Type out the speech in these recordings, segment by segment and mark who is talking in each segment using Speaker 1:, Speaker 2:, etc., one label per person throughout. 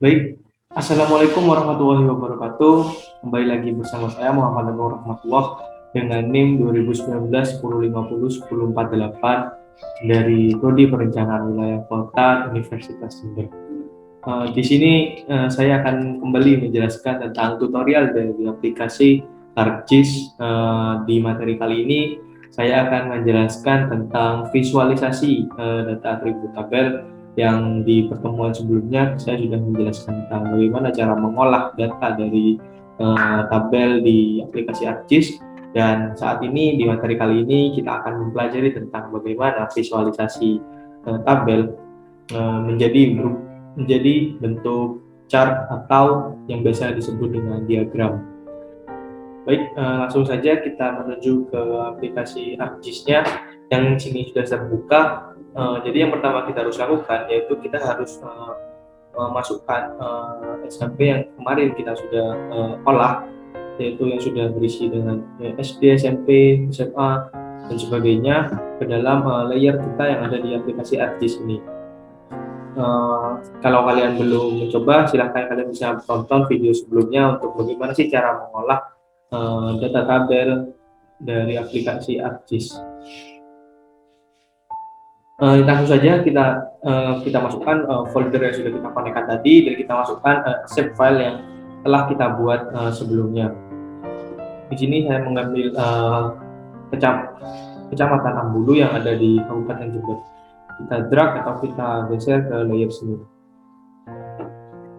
Speaker 1: Baik, Assalamualaikum warahmatullahi wabarakatuh. Kembali lagi bersama saya Muhammad Anwar Rahmatullah dengan NIM 2019 1050 1048 dari Prodi Perencanaan Wilayah Kota Universitas Jember. Di sini saya akan kembali menjelaskan tentang tutorial dari aplikasi ArcGIS. Di materi kali ini saya akan menjelaskan tentang visualisasi data atribut tabel yang di pertemuan sebelumnya saya sudah menjelaskan tentang bagaimana cara mengolah data dari tabel di aplikasi ArcGIS, dan saat ini di materi kali ini kita akan mempelajari tentang bagaimana visualisasi tabel menjadi bentuk chart atau yang biasa disebut dengan diagram. Baik, langsung saja kita menuju ke aplikasi ArcGIS-nya yang sini sudah terbuka. Jadi yang pertama kita harus lakukan yaitu kita harus memasukkan SMP yang kemarin kita sudah olah, yaitu yang sudah berisi dengan SD, SMP, SMA, dan sebagainya ke dalam layer kita yang ada di aplikasi ArcGIS ini. Kalau kalian belum mencoba, silahkan kalian bisa tonton video sebelumnya untuk bagaimana sih cara mengolah data tabel dari aplikasi ArcGIS. Langsung saja kita masukkan folder yang sudah kita konekkan tadi, dan kita masukkan shape file yang telah kita buat sebelumnya. Di sini saya mengambil kecamatan Ambulu yang ada di Kabupaten Jember. Kita drag atau kita geser ke layer sini.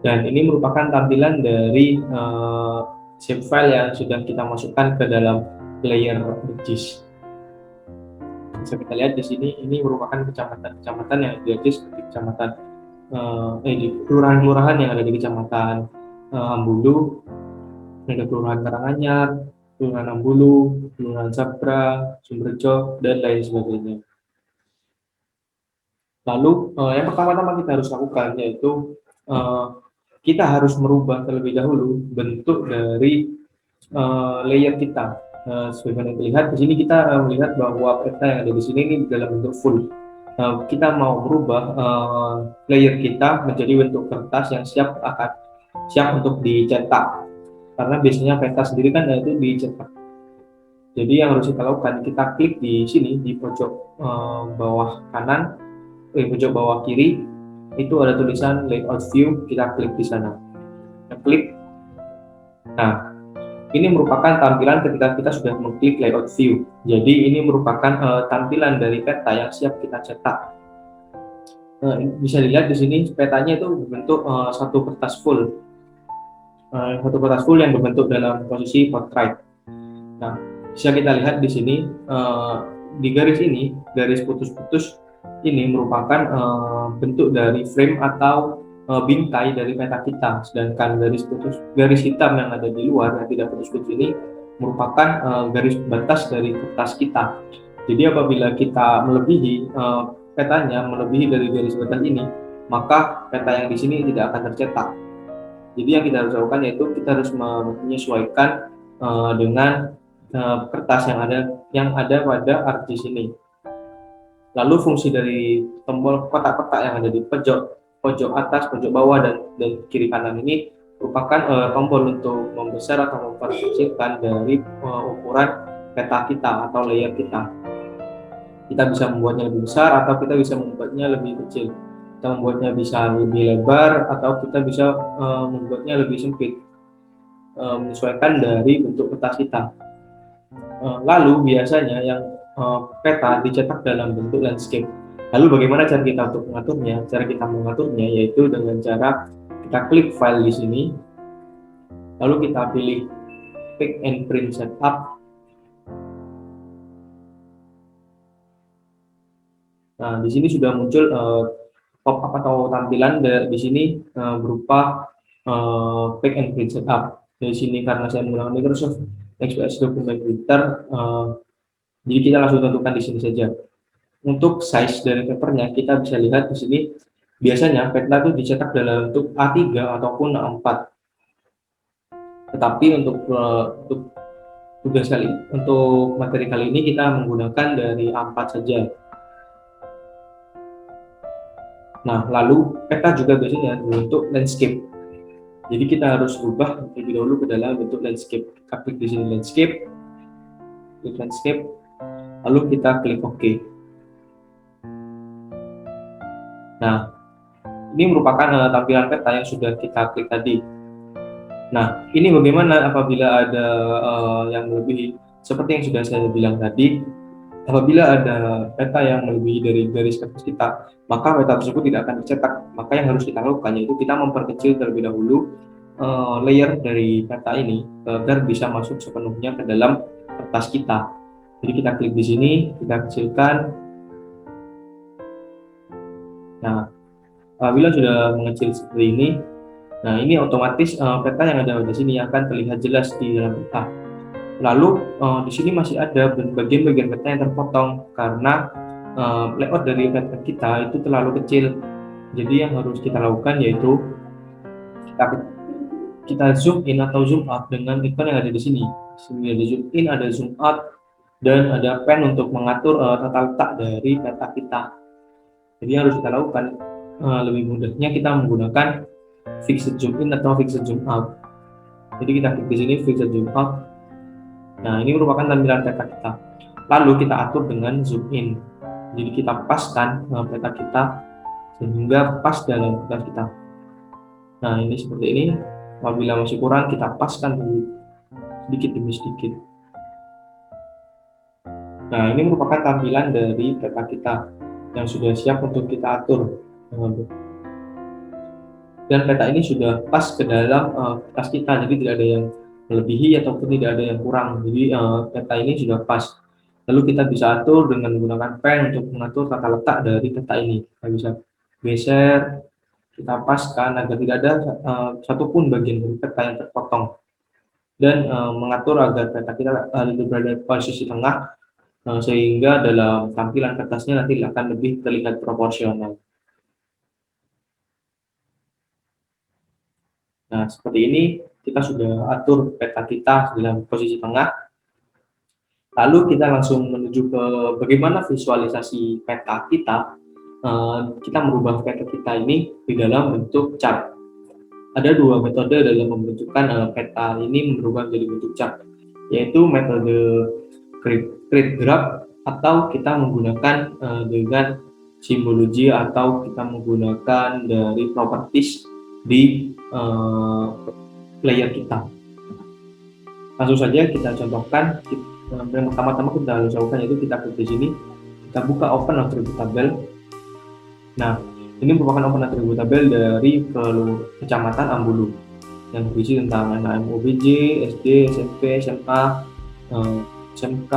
Speaker 1: Dan ini merupakan tampilan dari shape file yang sudah kita masukkan ke dalam layer ArcGIS. Bisa kita lihat di sini, ini merupakan kecamatan-kecamatan yang ada seperti kecamatan di kelurahan-kelurahan yang ada di kecamatan Ambulu, ada kelurahan Karanganyar, kelurahan Ambulu, kelurahan Sabra, Sumberjo, dan lain sebagainya. Lalu yang pertama-tama kita harus lakukan yaitu kita harus merubah terlebih dahulu bentuk dari layer kita. Sebagaimana terlihat di sini, kita melihat bahwa peta yang ada di sini ini dalam bentuk full. Kita mau merubah layer kita menjadi bentuk kertas yang siap untuk dicetak, karena biasanya peta sendiri kan itu dicetak. Jadi yang harus kita lakukan, kita klik di sini di pojok bawah kanan, pojok bawah kiri itu ada tulisan layout view, kita klik di sana. Kita klik. Nah, ini merupakan tampilan ketika kita sudah mengklik layout view. Jadi ini merupakan tampilan dari peta yang siap kita cetak. Bisa dilihat di sini petanya itu berbentuk satu kertas full. Satu kertas full yang berbentuk dalam posisi portrait. Nah, bisa kita lihat di sini di garis ini, garis putus-putus ini merupakan bentuk dari frame atau bingkai dari peta kita, sedangkan garis hitam yang ada di luar yang tidak putus-putus ini merupakan garis batas dari kertas kita. Jadi apabila kita melebihi petanya, melebihi dari garis batas ini, maka peta yang di sini tidak akan tercetak. Jadi yang kita harus lakukan yaitu kita harus menyesuaikan dengan kertas yang ada pada ArcGIS ini. Lalu fungsi dari tombol kotak-kotak yang ada di pojok atas, pojok bawah, dan kiri kanan ini merupakan tombol untuk membesar atau memperkecilkan dari ukuran peta kita atau layer kita. Kita bisa membuatnya lebih besar atau kita bisa membuatnya lebih kecil. Kita membuatnya bisa lebih lebar atau kita bisa membuatnya lebih sempit, menyesuaikan dari bentuk kertas kita. Lalu biasanya yang peta dicetak dalam bentuk landscape. Lalu bagaimana cara kita untuk mengaturnya? Cara kita mengaturnya yaitu dengan cara kita klik file di sini, lalu kita pilih pick and print setup. Nah, di sini sudah muncul pop-up atau tampilan di sini berupa pick and print setup. Di sini karena saya menggunakan Microsoft XPS Document Printer, jadi kita langsung tentukan di sini saja. Untuk size dari papernya kita bisa lihat di sini, biasanya peta itu dicetak dalam bentuk A3 ataupun A4. Tetapi untuk materi kali ini kita menggunakan dari A4 saja. Nah, lalu peta juga biasanya berbentuk landscape. Jadi kita harus rubah terlebih dahulu ke dalam bentuk landscape. Kita klik di sini landscape, lalu kita klik OK. Nah, ini merupakan tampilan peta yang sudah kita klik tadi. Nah, ini bagaimana apabila ada yang melebihi, seperti yang sudah saya bilang tadi, apabila ada peta yang melebihi dari garis kertas kita, maka peta tersebut tidak akan dicetak. Maka yang harus kita lakukan yaitu kita memperkecil terlebih dahulu layer dari peta ini agar bisa masuk sepenuhnya ke dalam kertas kita. Jadi kita klik di sini, kita kecilkan. Nah, apabila sudah mengecil seperti ini, nah ini otomatis peta yang ada di sini akan terlihat jelas di dalam peta. Lalu di sini masih ada bagian-bagian peta yang terpotong karena layout dari peta kita itu terlalu kecil. Jadi yang harus kita lakukan yaitu kita zoom in atau zoom out dengan ikon yang ada di sini. Di sini ada zoom in, ada zoom out, dan ada pen untuk mengatur tata letak dari peta kita. Jadi yang harus kita lakukan lebih mudahnya kita menggunakan fixed zoom in atau fixed zoom out. Jadi kita klik di sini fixed zoom out. Nah, ini merupakan tampilan peta kita. Lalu kita atur dengan zoom in. Jadi kita paskan peta kita sehingga pas dalam peta kita. Nah, ini seperti ini. Apabila masih kurang, kita paskan dulu sedikit demi sedikit. Nah, ini merupakan tampilan dari peta kita yang sudah siap untuk kita atur. Dan peta ini sudah pas ke dalam kertas kita, jadi tidak ada yang melebihi ataupun tidak ada yang kurang. Jadi peta ini sudah pas. Lalu kita bisa atur dengan menggunakan pen untuk mengatur tata letak dari peta ini. Kita bisa geser, kita paskan agar tidak ada satupun bagian dari peta yang terpotong, dan mengatur agar peta kita berada di posisi tengah sehingga dalam tampilan kertasnya nanti akan lebih terlihat proporsional. Nah, seperti ini kita sudah atur peta kita dalam posisi tengah. Lalu kita langsung menuju ke bagaimana visualisasi peta kita. Kita merubah peta kita ini di dalam bentuk chart. Ada dua metode dalam membentukkan peta ini merubah menjadi bentuk chart, yaitu metode create graph atau kita menggunakan dengan simbologi atau kita menggunakan dari properties di layer kita. Langsung saja kita contohkan. Yang pertama-tama kita harus lakukan yaitu kita klik di sini, kita buka open attribute table. Nah, ini merupakan open attribute table dari Kecamatan Ambulu yang berisi tentang anak OBJ, SD, SMP, SMA, SMK,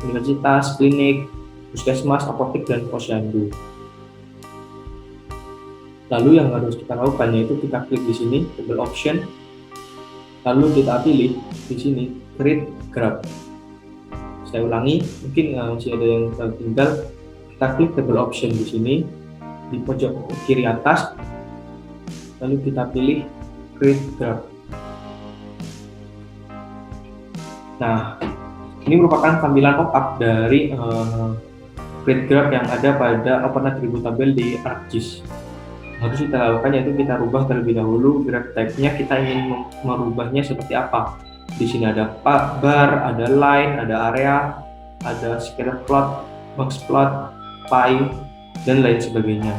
Speaker 1: universitas, klinik, puskesmas, apotek, dan posyandu. Lalu yang harus kita lakukan yaitu kita klik di sini table option, lalu kita pilih di sini create graph. Saya ulangi, mungkin masih ada yang tertinggal. Kita klik table option di sini di pojok kiri atas, lalu kita pilih create graph. Nah, ini merupakan tampilan pop-up dari create graph yang ada pada open attribute table di ArcGIS. Harus kita lakukan yaitu kita rubah terlebih dahulu graph type-nya, kita ingin merubahnya seperti apa. Di sini ada bar, ada line, ada area, ada scatter plot, box plot, pie, dan lain sebagainya.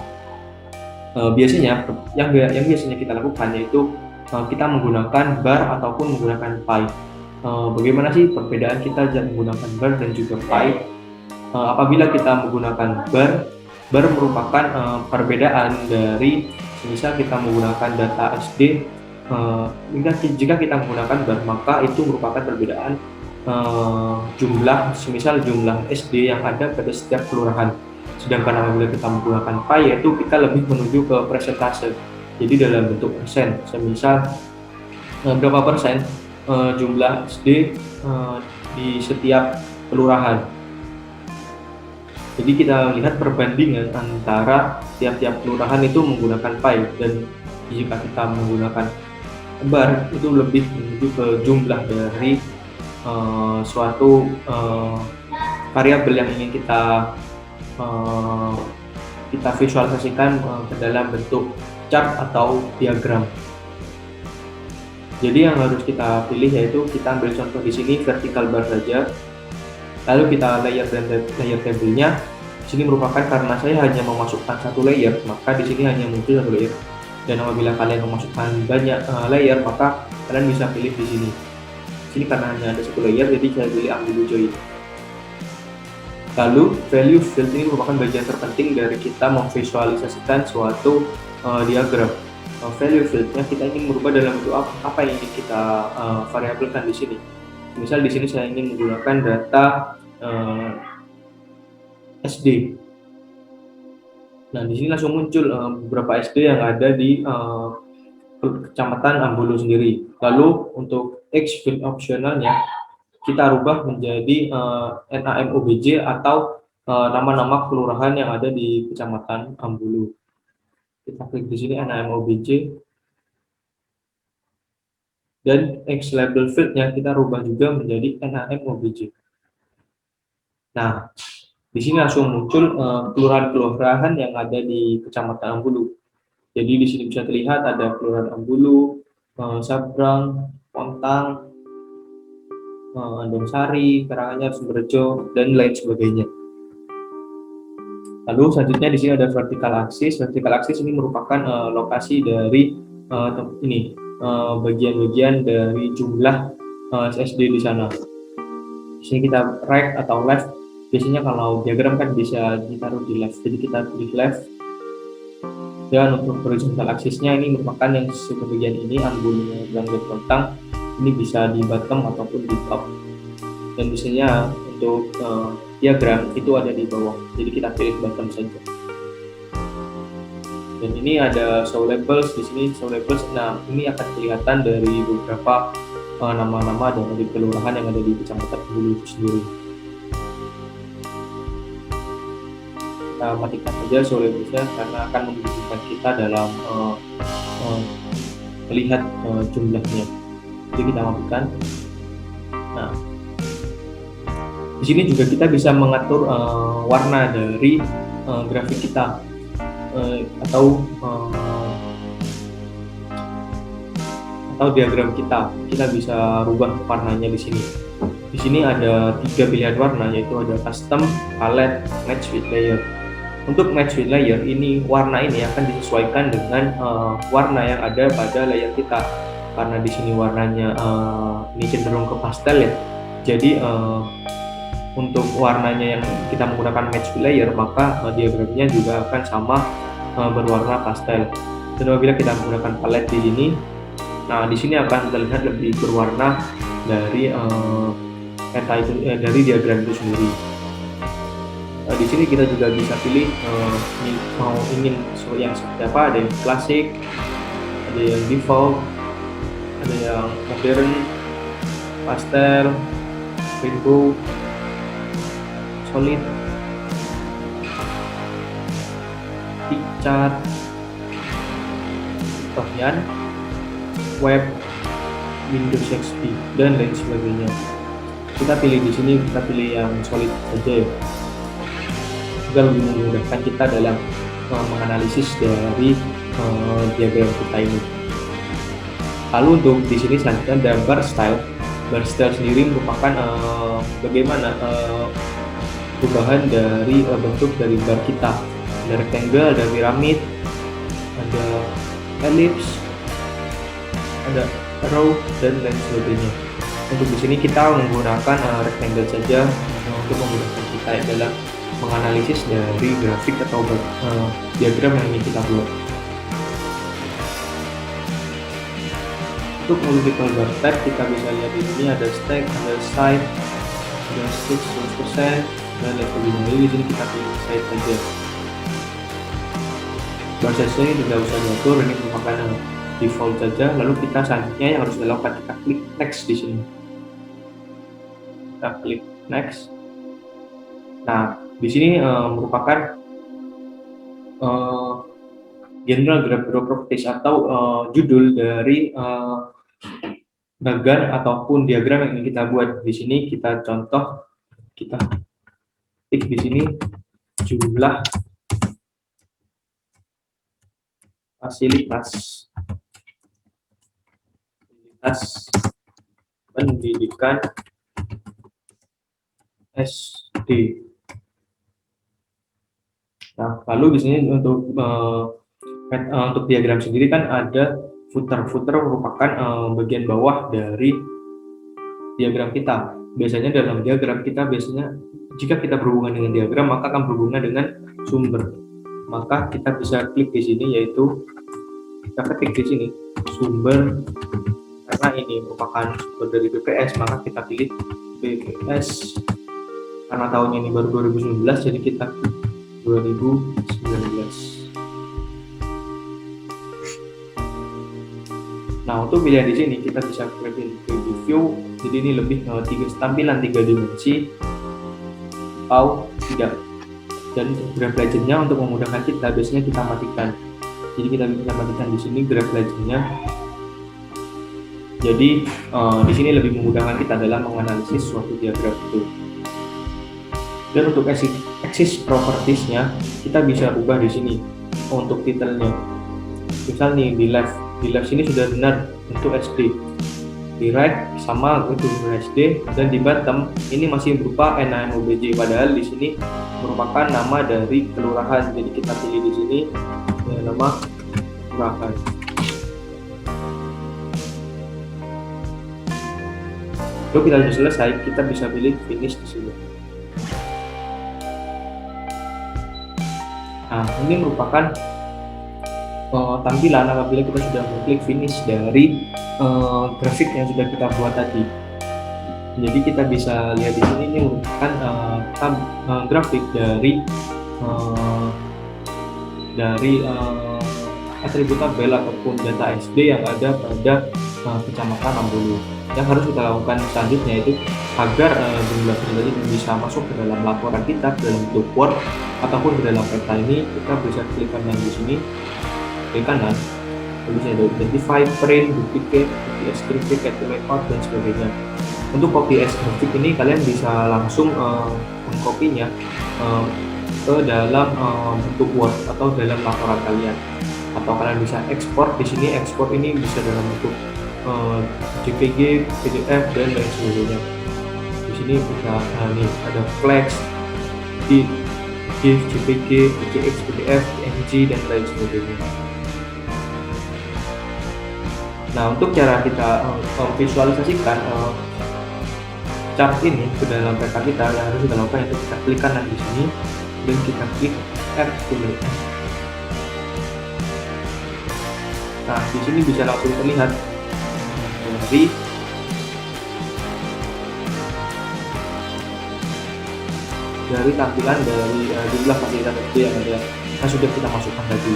Speaker 1: Biasanya yang biasanya kita lakukan yaitu kita menggunakan bar ataupun menggunakan pie. Bagaimana sih perbedaan kita menggunakan bar dan juga pie? Apabila kita menggunakan bar merupakan perbedaan dari misal kita menggunakan data SD. Jika kita menggunakan bar, maka itu merupakan perbedaan jumlah, semisal jumlah SD yang ada pada setiap kelurahan. Sedangkan apabila kita menggunakan pie, yaitu kita lebih menuju ke persentase. Jadi dalam bentuk persen, semisal berapa persen jumlah SD di setiap kelurahan. Jadi kita lihat perbandingan antara tiap-tiap kelurahan itu menggunakan pie, dan jika kita menggunakan bar itu lebih menuju ke jumlah dari suatu variabel yang ingin kita kita visualisasikan ke dalam bentuk chart atau diagram. Jadi yang harus kita pilih yaitu kita ambil contoh di sini vertical bar saja, lalu kita layer dan layer tabelnya. Di sini merupakan karena saya hanya memasukkan satu layer, maka di sini hanya muncul satu layer. Dan apabila kalian memasukkan banyak layer, maka kalian bisa pilih di sini. Di sini karena hanya ada satu layer, jadi saya pilih ambil join. Lalu value field ini merupakan bagian terpenting dari kita memvisualisasikan suatu diagram. Value fieldnya kita ingin merubah dalam bentuk apa yang ingin kita variabelkan di sini. Misal di sini saya ingin menggunakan data SD. Nah, di sini langsung muncul beberapa SD yang ada di Kecamatan Ambulu sendiri. Lalu untuk X field optionalnya kita rubah menjadi NAMOBJ atau nama-nama kelurahan yang ada di Kecamatan Ambulu. Kita klik di sini NAMOBJ dan X label fieldnya kita rubah juga menjadi NAMOBJ. Nah, di sini langsung muncul kelurahan-kelurahan yang ada di Kecamatan Ambulu. Jadi di sini bisa terlihat ada Kelurahan Ambulu, Sabrang, Pontang, Andongsari, Karanganyar, Sumberjo, dan lain sebagainya. Lalu selanjutnya di sini ada vertical axis. Vertical axis ini merupakan lokasi dari bagian-bagian dari jumlah SSD di sana. Di sini kita right atau left. Biasanya kalau diagram kan bisa ditaruh di left, jadi kita pilih left. Dan untuk horizontal axisnya ini merupakan yang sebagian ini Ambulu, dan Pontang, ini bisa di bottom ataupun di top. Dan biasanya untuk diagram itu ada di bawah, jadi kita pilih bottom saja. Dan ini ada show labels di sini, show labels. Nah, ini akan kelihatan dari beberapa nama-nama dari kelurahan yang ada di Kecamatan Ambulu itu sendiri. Kita matikan saja show labelsnya karena akan membutuhkan kita dalam melihat jumlahnya. Jadi kita matikan. Nah, di sini juga kita bisa mengatur warna dari grafik kita atau diagram kita. Kita bisa rubah warnanya di sini. Di sini ada 3 pilihan warna, yaitu ada custom, palette, match with layer. Untuk match with layer ini, warna ini akan disesuaikan dengan warna yang ada pada layer kita. Karena di sini warnanya ini cenderung ke pastel ya. Jadi untuk warnanya yang kita menggunakan match with layer, maka diagramnya juga akan sama berwarna pastel. Dan apabila kita menggunakan palette di sini, nah di sini akan terlihat lebih berwarna dari dari diagram itu sendiri. Di sini kita juga bisa pilih ingin yang seperti apa. Ada yang klasik, ada yang default, ada yang modern, pastel, rainbow, solid, picture, Victorian, web, Windows XP, dan lain sebagainya. Kita pilih di sini, kita pilih yang solid saja ya. Juga lebih memudahkan kita dalam menganalisis dari diagram kita ini. Lalu untuk di sini selanjutnya ada bar style. Bar style sendiri merupakan bagaimana perubahan dari bentuk dari bar kita. Ada rectangle, ada piramid, ada ellipse, ada arrow, dan lain sebagainya. Untuk di sini kita menggunakan rectangle saja untuk memudahkan kita dalam menganalisis dari grafik atau diagram yang ingin kita buat. Untuk multiple bar type kita bisa lihat di sini ada stack, ada side, ada 6%, dan lain sebagainya. Di sini kita pilih side saja. Bar size ini tidak usah diatur, ini merupakan default saja. Lalu kita selanjutnya yang harus dilakukan, kita klik next di sini. Kita klik next. Nah, di sini merupakan general graph properties atau judul dari bagan ataupun diagram yang ingin kita buat. Di sini kita contoh, kita klik di sini jumlah fasilitas pendidikan SD. Nah, lalu di sini untuk diagram sendiri kan ada footer. Footer merupakan bagian bawah dari diagram kita. Biasanya dalam diagram kita jika kita berhubungan dengan diagram maka akan berhubungan dengan sumber. Maka kita bisa klik di sini, yaitu kita ketik di sini sumber, karena ini merupakan sumber dari BPS maka kita pilih BPS. Karena tahun ini baru 2019 jadi kita 2019. Nah, untuk pilihan di sini kita bisa pilih view. Jadi ini lebih tampilan 3 dimensi atau tidak. Dan graph legend-nya untuk memudahkan kita biasanya kita matikan. Jadi kita bisa matikan di sini graph legend-nya. Jadi di sini lebih memudahkan kita dalam menganalisis suatu diagram itu. Dan untuk axis properties-nya kita bisa ubah di sini untuk titelnya. Misal nih di left sini sudah benar untuk SD, di right sama untuk SD, dan di bottom ini masih berupa NAMOBJ, padahal di sini merupakan nama dari kelurahan. Jadi kita pilih di sini nama kelurahan. Lalu kita sudah selesai, kita bisa pilih finish di sini. Nah, ini merupakan tampilan apabila kita sudah mengklik finish dari grafik yang sudah kita buat tadi. Jadi kita bisa lihat di sini ini merupakan grafik dari atribut tabel ataupun data SD yang ada pada Kecamatan Ambulu. Yang harus kita lakukan selanjutnya itu agar jumlah ini bisa masuk ke dalam laporan kita dalam bentuk Word ataupun ke dalam peta ini, kita bisa klik kanan di sini, klik kanan, lalu bisa identify, print, duplicate, copy as graphic, add to layout, dan sebagainya. Untuk copy as graphic ini kalian bisa langsung mengkopinya ke dalam bentuk Word atau dalam laporan kalian, atau kalian bisa ekspor. Di sini ekspor ini bisa dalam bentuk JPG, PDF, dan lain sebagainya. Di sini bisa ada flex, GIF, JPG, PCX, PDF, PNG, dan lain sebagainya. Nah, untuk cara kita visualisasikan chart ini ke dalam peta kita, yang harus kita lakukan itu kita klik kanan di sini dan kita klik Add to Layout. Nah, di sini bisa langsung terlihat dari tampilan dari jumlah fasilitas SD yang sudah kita masukkan tadi.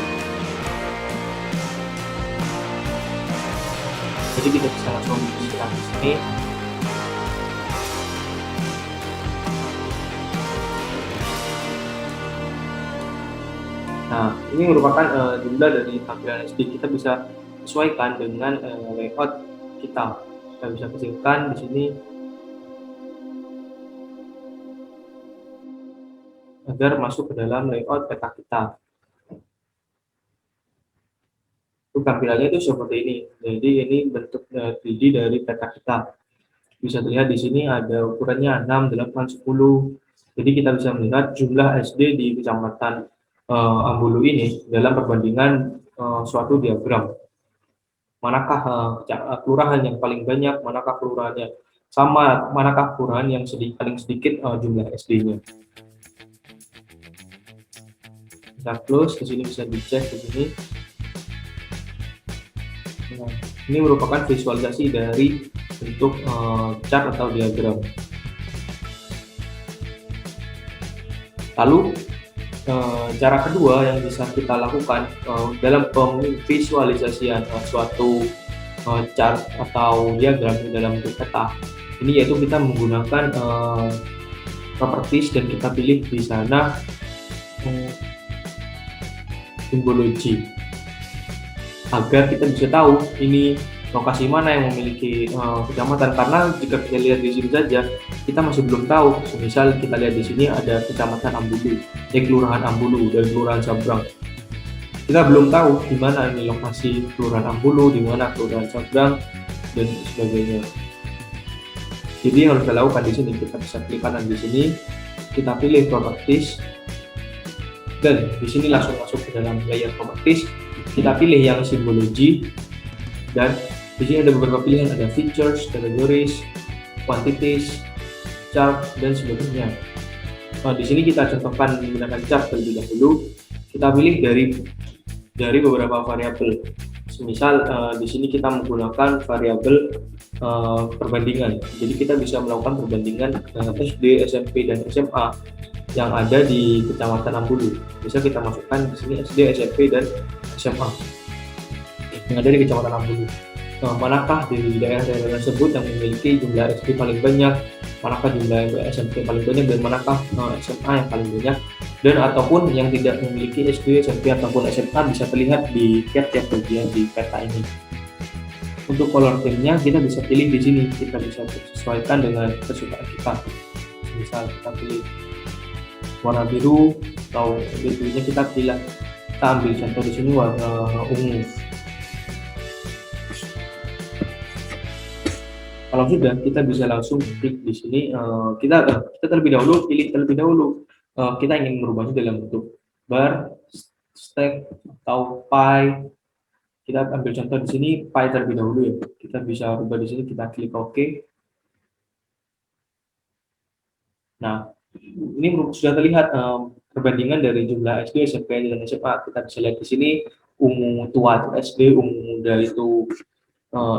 Speaker 1: Jadi kita bisa langsung mengisikan di sini. Nah, ini merupakan jumlah dari tampilan SD. Kita bisa sesuaikan dengan layout kita. Kita bisa kecilkan di sini agar masuk ke dalam layout peta kita. Untuk tampilannya itu seperti ini. Jadi ini bentuk 3D dari peta kita. Bisa dilihat di sini ada ukurannya 6, 8, 10. Jadi kita bisa melihat jumlah SD di Kecamatan Ambulu ini dalam perbandingan suatu diagram. Manakah kelurahan yang paling banyak, manakah kelurahannya sama, manakah kelurahan yang paling sedikit jumlah SD-nya. Kita close, di sini bisa dicek di sini. Nah, ini merupakan visualisasi dari bentuk chart atau diagram. Lalu cara kedua yang bisa kita lakukan dalam pemvisualisasian suatu chart atau diagram dalam bentuk peta ini, yaitu kita menggunakan properties dan kita pilih di sana simbologi agar kita bisa tahu ini lokasi mana yang memiliki kecamatan. Karena jika kita lihat di sini saja kita masih belum tahu. Misal kita lihat di sini ada Kecamatan Ambulu, Kelurahan Ambulu dan Kelurahan Sabrang. kita belum tahu di mana ini lokasi kelurahan Ambulu, di mana kelurahan Sabrang, dan sebagainya. Jadi yang harus kita lakukan di sini, kita bisa klik kanan di sini, kita pilih properties, dan di sini langsung masuk ke dalam layer properties. Kita pilih yang simbologi, dan di sini ada beberapa pilihan, ada features, categories, quantities, chart, dan sebagainya. Di sini kita contohkan menggunakan chart terlebih dahulu. Kita pilih dari beberapa variabel. Misal di sini kita menggunakan variabel perbandingan. Jadi kita bisa melakukan perbandingan SD, SMP, dan SMA yang ada di Kecamatan Ambulu. Bisa kita masukkan di sini SD, SMP, dan SMA yang ada di Kecamatan Ambulu. Manakah di daerah-daerah tersebut yang memiliki jumlah SD paling banyak, manakah jumlah SMP paling banyak, dan manakah SMA yang paling banyak, dan ataupun yang tidak memiliki SD, SMP, ataupun SMA bisa terlihat di tiap-tiap bagian di peta ini. Untuk color theme-nya kita bisa pilih di sini, kita bisa sesuaikan dengan kesukaan kita. Misal kita pilih warna biru, atau birunya kita ambil contoh di sini warna ungu. Kalau sudah, kita bisa langsung klik di sini. Kita terlebih dahulu pilih kita ingin merubahnya dalam bentuk bar, stack, atau pie. Kita ambil contoh di sini pie terlebih dahulu ya. Kita bisa rubah di sini, kita klik OK. Nah, ini sudah terlihat perbandingan dari jumlah SD, SMP, dan SMA. Kita bisa lihat di sini ungu tua itu SD, ungu muda itu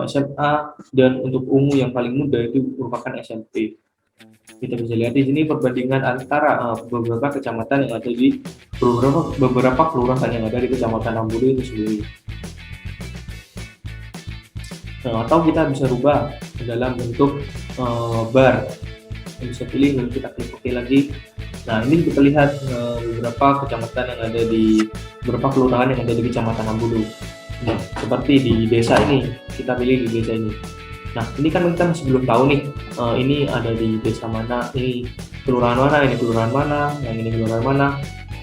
Speaker 1: SMA, dan untuk ungu yang paling muda itu merupakan SMP. Kita bisa lihat di sini perbandingan antara beberapa kecamatan yang ada di beberapa kelurahan yang ada di Kecamatan Ambulu itu sendiri. Atau kita bisa rubah ke dalam bentuk bar. Kita bisa pilih, lalu kita klik OK lagi. Nah, ini kita lihat beberapa kecamatan yang ada di beberapa kelurahan yang ada di Kecamatan Ambulu. Nah, seperti di desa ini, kita pilih di desa ini. Nah, ini kan kita masih belum tahu nih, ini ada di desa mana, ini kelurahan mana, ini kelurahan mana, yang ini kelurahan mana.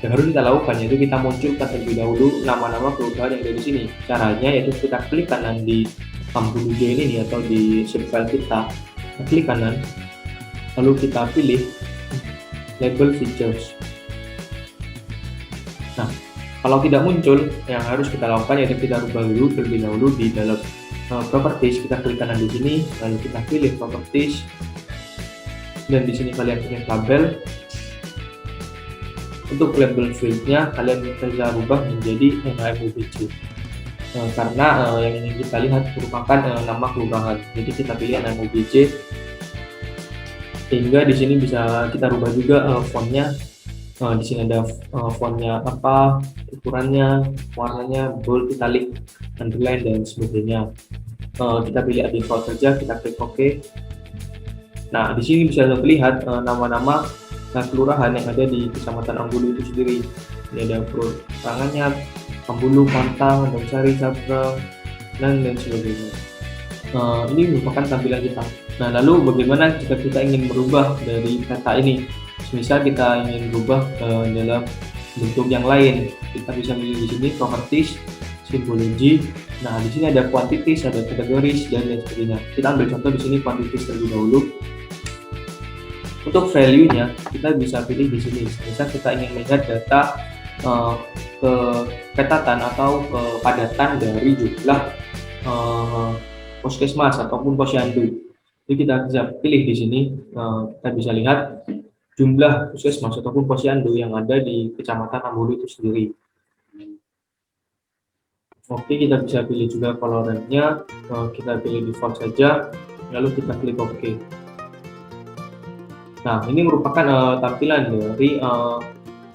Speaker 1: Yang harus kita lakukan yaitu kita munculkan terlebih dahulu nama-nama kelurahan yang ada di sini. Caranya yaitu kita klik kanan di Ambulu Join ini atau di subfile kita klik kanan, lalu kita pilih label features. Nah, kalau tidak muncul, yang harus kita lakukan yaitu kita rubah dulu terlebih dahulu di dalam properties. Kita klik kanan di sini, lalu kita pilih properties, dan di sini kalian pilih label. Untuk label fieldnya kalian bisa rubah menjadi NAMOBJ, karena yang ingin kita lihat merupakan nama kelurahan. Jadi kita pilih NAMOBJ, sehingga di sini bisa kita rubah juga fontnya. Di sini ada fontnya apa, ukurannya, warnanya, bold, italic, underline, dan sebagainya. Kita pilih default saja, kita klik OK. Nah, di sini bisa terlihat nama-nama kelurahan yang ada di Kecamatan Ambulu itu sendiri. Ini ada Ranganyar, Ambulu, Pantang, Dansari, Sabrang, dan sebagainya. Ini merupakan tampilan kita. Nah, lalu bagaimana jika kita ingin merubah dari peta ini? Misal kita ingin berubah dalam bentuk yang lain, kita bisa pilih di sini properties, simbologi. Nah, di sini ada quantities, ada categories, dan lain sebagainya. Kita ambil contoh di sini quantities terlebih dahulu. Untuk value-nya kita bisa pilih di sini. Misal kita ingin melihat data kepetatan atau kepadatan dari jumlah puskesmas ataupun posyandu. Jadi kita bisa pilih di sini. Kita bisa lihat jumlah puskesmas ataupun posyandu yang ada di Kecamatan Ambulu itu sendiri. Oke, kita bisa pilih juga color-nya, kita pilih default saja, lalu kita klik OK. Nah, ini merupakan tampilan dari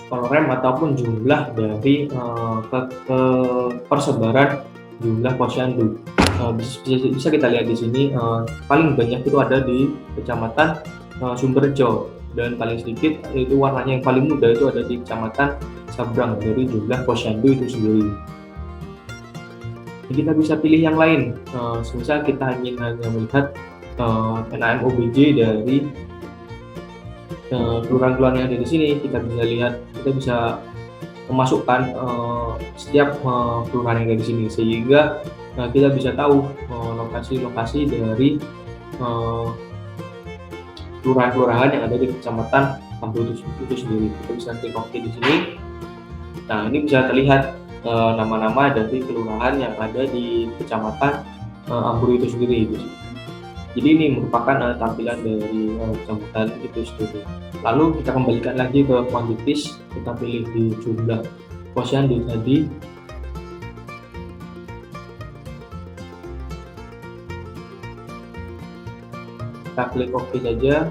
Speaker 1: color ataupun jumlah dari persebaran jumlah posyandu. Bisa kita lihat di sini, paling banyak itu ada di Kecamatan Sumberjo, dan paling sedikit itu warnanya yang paling muda itu ada di Kecamatan Sabrang dari jumlah posyandu itu sendiri. Jadi kita bisa pilih yang lain, misal kita ingin hanya melihat NAMOBJ dari kelurahan-kelurahan yang ada di sini. Kita bisa lihat, kita bisa memasukkan setiap kelurahan yang ada di sini, sehingga kita bisa tahu lokasi-lokasi dari kelurahan-kelurahan yang ada di kecamatan Ambrui itu sendiri. Kita bisa klik OK di sini. Nah, ini bisa terlihat nama-nama dari kelurahan yang ada di kecamatan Ambrui itu sendiri. Jadi ini merupakan tampilan dari kecamatan itu sendiri. Lalu kita kembalikan lagi ke kuantitas, kita pilih di jumlah posyandu tadi. Kita klik OK saja.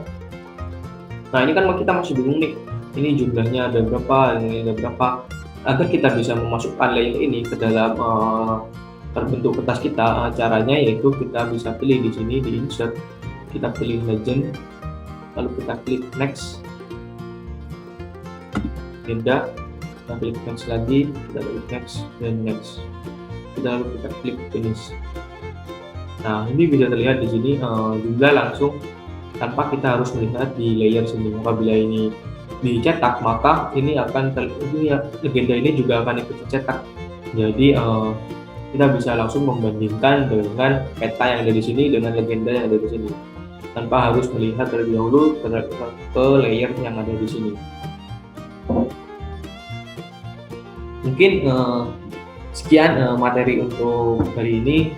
Speaker 1: Nah, ini kan kita masih bingung nih, ini jumlahnya ada berapa, ini ada berapa. Agar kita bisa memasukkan layer ini ke dalam terbentuk kertas kita, caranya yaitu kita bisa pilih di sini di insert, kita pilih legend, lalu kita klik next, agenda, kita klik next lagi, kita klik next dan next, lalu kita klik finish. Nah, ini bisa terlihat di sini jumlah langsung tanpa kita harus melihat di layer sini. Apabila ini dicetak, maka ini akan legenda ini juga akan ikut dicetak. Jadi kita bisa langsung membandingkan dengan peta yang ada di sini dengan legenda yang ada di sini, tanpa harus melihat terlebih dahulu ke layer yang ada di sini. Mungkin sekian materi untuk hari ini.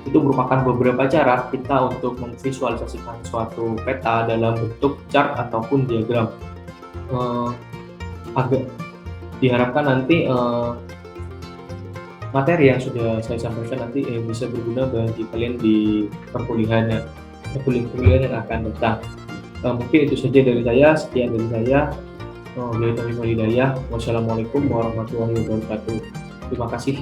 Speaker 1: Itu merupakan beberapa cara kita untuk memvisualisasikan suatu peta dalam bentuk chart ataupun diagram. Agak diharapkan nanti materi yang sudah saya sampaikan nanti bisa berguna bagi kalian di perkuliahan yang akan datang. Mungkin itu saja dari saya, sekian dari saya. Wassalamualaikum warahmatullahi wabarakatuh. Terima kasih.